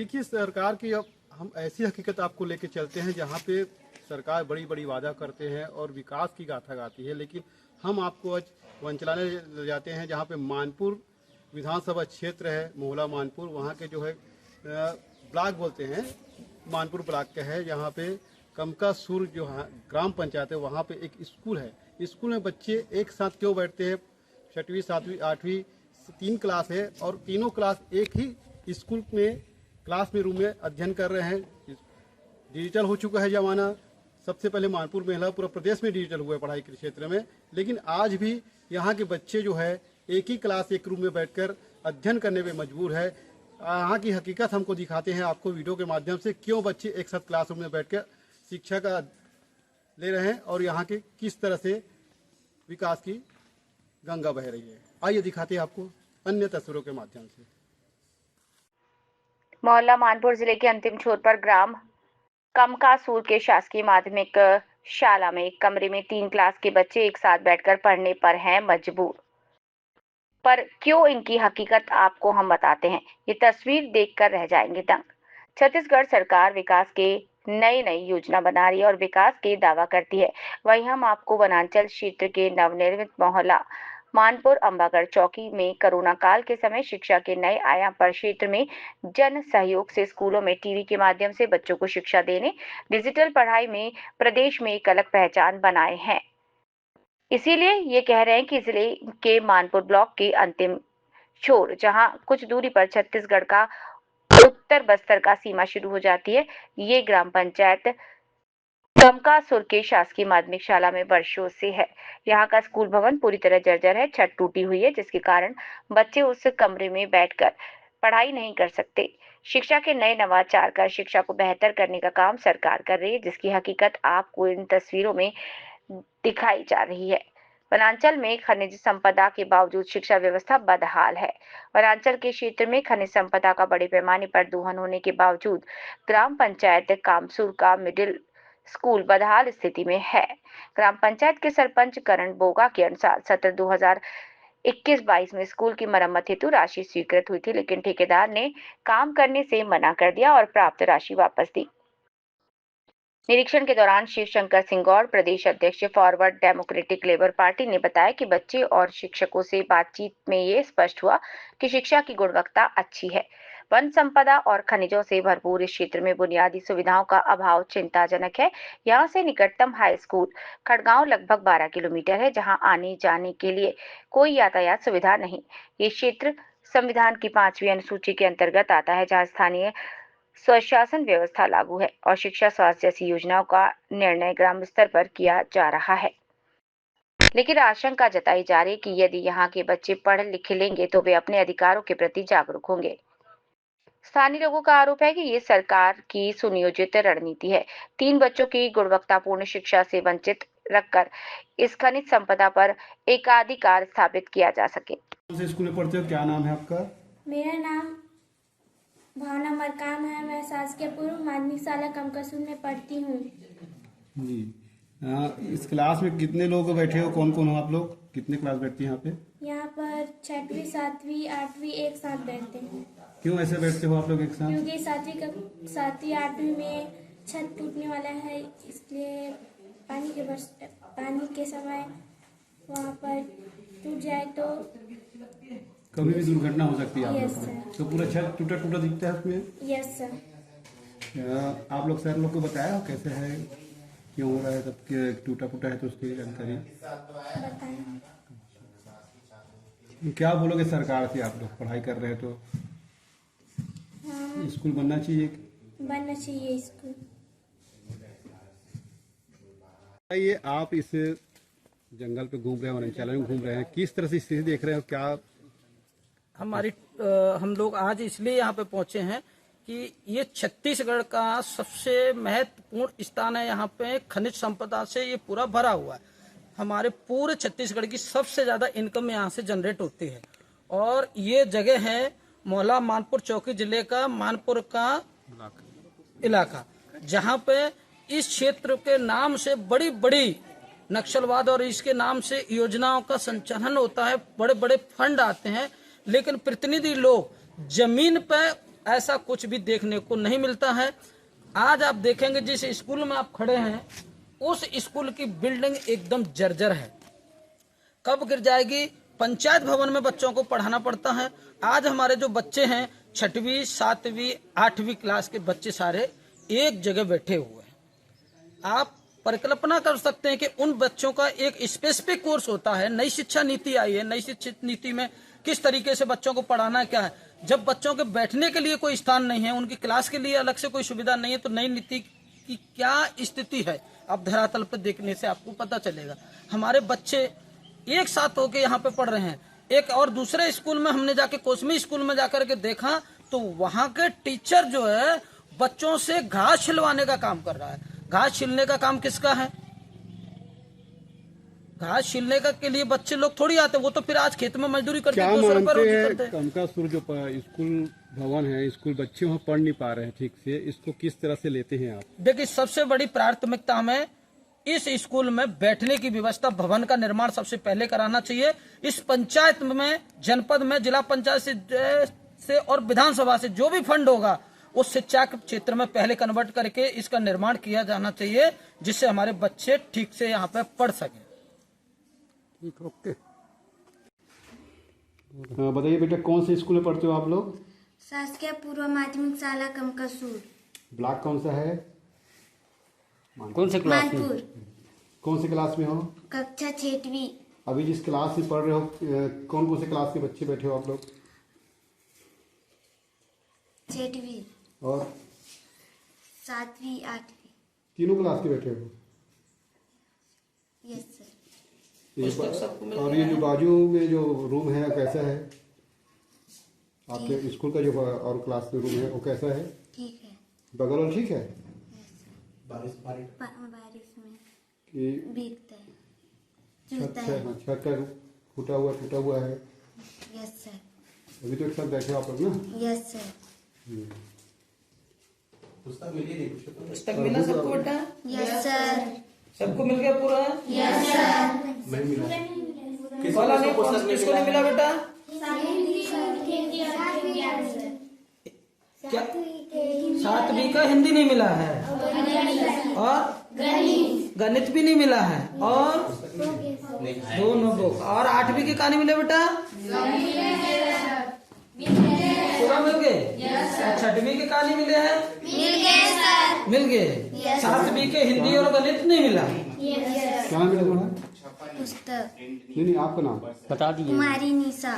देखिए सरकार की अब हम ऐसी हकीकत आपको लेके चलते हैं जहाँ पे सरकार बड़ी बड़ी वादा करते हैं और विकास की गाथा गाती है, लेकिन हम आपको आज वंचलाने ले जाते हैं जहाँ पे मानपुर विधानसभा क्षेत्र है, मोहला मानपुर, वहाँ के जो है ब्लॉक बोलते हैं, मानपुर ब्लॉक का है। यहाँ पे कमकासुर जो ग्राम पंचायत है, वहाँ पे एक स्कूल है। स्कूल में बच्चे एक साथ क्यों बैठते हैं? 6वीं 7वीं 8वीं 3 क्लास है और तीनों क्लास एक ही स्कूल में क्लास में रूम में अध्ययन कर रहे हैं। डिजिटल हो चुका है ज़माना। सबसे पहले मानपुर में पूरा प्रदेश में डिजिटल हुआ है पढ़ाई के क्षेत्र में, लेकिन आज भी यहाँ के बच्चे जो है एक ही क्लास एक रूम में बैठकर अध्ययन करने में मजबूर है। यहाँ की हकीकत हमको दिखाते हैं आपको वीडियो के माध्यम से, क्यों बच्चे एक साथ क्लासरूम में बैठकर शिक्षा का ले रहे हैं और यहाँ के किस तरह से विकास की गंगा बह रही है। आइए दिखाते हैं आपको अन्य तस्वीरों के माध्यम से। मोहल्ला मानपुर जिले के अंतिम छोर पर ग्राम कमकासूर के शासकीय माध्यमिक शाला में एक कमरे में 3 क्लास के बच्चे एक साथ बैठकर पढ़ने पर हैं मजबूर। पर क्यों, इनकी हकीकत आपको हम बताते हैं। ये तस्वीर देखकर रह जाएंगे दंग। छत्तीसगढ़ सरकार विकास के नई योजना बना रही है और विकास के दावा करती है। वहीं हम आपको वनांचल क्षेत्र के नवनिर्मित मोहल्ला मानपुर अंबागढ़ चौकी में कोरोना काल के समय शिक्षा के नए आयाम पर क्षेत्र में जन सहयोग से स्कूलों में टीवी के माध्यम से बच्चों को शिक्षा देने, डिजिटल पढ़ाई में प्रदेश में एक अलग पहचान बनाए हैं। इसीलिए ये कह रहे हैं कि जिले के मानपुर ब्लॉक के अंतिम छोर, जहां कुछ दूरी पर छत्तीसगढ़ का उत्तर बस्तर का सीमा शुरू हो जाती है, ये ग्राम पंचायत कमकासुर के शासकीय माध्यमिक शाला में वर्षों से है। यहाँ का स्कूल भवन पूरी तरह जर्जर है, छत टूटी हुई है, जिसके कारण बच्चे उस कमरे में बैठकर पढ़ाई नहीं कर सकते। शिक्षा के नए नवाचार कर शिक्षा को बेहतर करने का काम सरकार कर रही है, जिसकी हकीकत आपको इन तस्वीरों में दिखाई जा रही है। वनांचल में खनिज संपदा के बावजूद शिक्षा व्यवस्था बदहाल है। वनांचल के क्षेत्र में खनिज संपदा का बड़े पैमाने पर दोहन होने के बावजूद ग्राम पंचायत कामसूर का मिडिल स्कूल बदहाल स्थिति में है। ग्राम पंचायत के सरपंच करण बोगा के अनुसार सत्र 2021-22 में स्कूल की मरम्मत हेतु राशि स्वीकृत हुई थी, लेकिन ठेकेदार ने काम करने से मना कर दिया और प्राप्त राशि वापस दी। निरीक्षण के दौरान शिव शंकर सिंह गौड़, प्रदेश अध्यक्ष फॉरवर्ड डेमोक्रेटिक लेबर पार्टी, ने बताया कि बच्चे और शिक्षकों से बातचीत में ये स्पष्ट हुआ कि शिक्षा की गुणवत्ता अच्छी है। वन संपदा और खनिजों से भरपूर इस क्षेत्र में बुनियादी सुविधाओं का अभाव चिंताजनक है। यहाँ से निकटतम हाई स्कूल खड़गांव लगभग 12 किलोमीटर है, जहाँ आने जाने के लिए कोई यातायात सुविधा नहीं। ये क्षेत्र संविधान की 5वीं अनुसूची के अंतर्गत आता है, जहाँ स्थानीय स्वशासन व्यवस्था लागू है और शिक्षा स्वास्थ्य जैसी योजनाओं का निर्णय ग्राम स्तर पर किया जा रहा है। लेकिन आशंका जताई जा रही कि यदि यहाँ के बच्चे पढ़ लिख लेंगे तो वे अपने अधिकारों के प्रति जागरूक होंगे। स्थानीय लोगों का आरोप है कि ये सरकार की सुनियोजित रणनीति है। 3 बच्चों की गुणवत्तापूर्ण शिक्षा से वंचित रखकर इस खनिज संपदा पर एकाधिकार स्थापित किया जा सके। कौन से स्कूल में पढ़ते हो? क्या नाम है आपका? मेरा नाम भावना मरकाम है। मैं शासकीय पूर्व माध्यमिक शाला कमकासूर में पढ़ती हूँ। जी, इस क्लास में कितने लोग बैठे हो? कौन कौन हो आप लोग? कितने क्लास बैठती हैं यहाँ पे? यहाँ पर 6वीं 7वीं 8वीं एक साथ बैठते हैं। क्यों ऐसे बैठते हो आप लोग एक साथ? क्योंकि 7वीं 8वीं में छत टूटने वाला है, इसलिए पानी के समय वहाँ पर टूट जाए तो कभी भी दुर्घटना हो सकती है आप यस लोग सर। का। तो पूरा छत टूटा टूटा दिखता है उसमें? Yes sir. आप लोग सर लोग को बताया हो कैसे है, क्यों हो रहा है, सब टूटा फूटा है तो उसकी जानकारी बताएं। क्या बोलोगे सरकार से? आप लोग पढ़ाई कर रहे हैं तो स्कूल बनना चाहिए। स्कूल। ये आप इस जंगल पे घूम रहे हैं, वनांचल में घूम रहे हैं, किस तरह से स्थिति देख रहे हो? क्या हम लोग आज इसलिए यहाँ पे पहुंचे हैं कि ये छत्तीसगढ़ का सबसे महत्वपूर्ण स्थान है। यहाँ पे खनिज संपदा से ये पूरा भरा हुआ है। हमारे पूरे छत्तीसगढ़ की सबसे ज्यादा इनकम यहाँ से जनरेट होती है और ये जगह है मोहल्ला मानपुर चौकी जिले का मानपुर का इलाका, जहाँ पे इस क्षेत्र के नाम से बड़ी बड़ी नक्सलवाद और इसके नाम से योजनाओं का संचालन होता है, बड़े बड़े फंड आते हैं, लेकिन प्रतिनिधि लोग जमीन पे ऐसा कुछ भी देखने को नहीं मिलता है। आज आप देखेंगे जिस स्कूल में आप खड़े हैं उस स्कूल की बिल्डिंग एकदम जर्जर है, कब गिर जाएगी। पंचायत भवन में बच्चों को पढ़ाना पड़ता है। आज हमारे जो बच्चे हैं 6वीं 7वीं 8वीं क्लास के बच्चे सारे एक जगह बैठे हुए हैं। आप परिकल्पना कर सकते हैं कि उन बच्चों का एक स्पेसिफिक कोर्स होता है। नई शिक्षा नीति आई है, नई शिक्षा नीति में किस तरीके से बच्चों को पढ़ाना है, क्या है। जब बच्चों के बैठने के लिए कोई स्थान नहीं है, उनकी क्लास के लिए अलग से कोई सुविधा नहीं है, तो नई नीति की क्या स्थिति है अब धरातल पर देखने से आपको पता चलेगा। हमारे बच्चे एक साथ होके यहाँ पे पढ़ रहे हैं। एक और दूसरे स्कूल में हमने जाके कोसमी स्कूल में जाकर के देखा तो वहां के टीचर जो है बच्चों से घास छिलवाने का काम कर रहा है। घास छिलने का काम किसका है? घास छिलने का के लिए बच्चे लोग थोड़ी आते, वो तो फिर आज खेत में मजदूरी करते क्या हैं, मानते हैं कमकासुर जो स्कूल भवन है, स्कूल बच्चे वहाँ पढ़ नहीं पा रहे हैं ठीक से, इसको किस तरह से लेते हैं आप? देखिए, सबसे बड़ी प्राथमिकता हमें इस स्कूल में बैठने की व्यवस्था, भवन का निर्माण सबसे पहले कराना चाहिए। इस पंचायत में, जनपद में, जिला पंचायत से और विधानसभा से जो भी फंड होगा उस शिक्षा के क्षेत्र में पहले कन्वर्ट करके इसका निर्माण किया जाना चाहिए, जिससे हमारे बच्चे ठीक से यहाँ पे पढ़ सकें। ठीक, ओके। बताइए बेटा, कौन से स्कूल में पढ़ते हो आप लोग? शासकीय पूर्व माध्यमिक शाला कमकासूर। ब्लॉक कौन सा है? कौन से क्लास में? मानपुर। कौन सी क्लास में हो? कक्षा 6वीं। अभी जिस क्लास में पढ़ रहे हो कौन कौन से क्लास के बच्चे बैठे हो आप लोग? 6वीं और 7वीं 8वीं। तीनों क्लास के बैठे हो? Yes sir. और ये जो बाजू में जो रूम है कैसा है? आपके स्कूल का जो और क्लास में रूम है वो कैसा है? ठीक है। बगल और ठीक है? बारिश में कि भीगता है, छत चूता है? है। छत का टूटा हुआ है। Yes sir. अभी तो एक साथ बैठे हो आप लोग ना? Yes sir. पुस्तक मिला सबको बेटा? Yes sir. सबको मिल गया पूरा? Yes sir. वाला नहीं, किसको नहीं मिला बेटा? क्या 7वीं का हिंदी नहीं मिला है, और गणित भी नहीं मिला है, और दोनों बुक, और 8वीं की कहानी मिले बेटा? पूरा मिल गए? 6वीं की कहानी मिले हैं? मिल गए। 7वीं के हिंदी और गणित नहीं मिला। क्या नाम है तुम्हारा? पुस्तक नहीं, आपका नाम बता दिए। कुमारी निशा।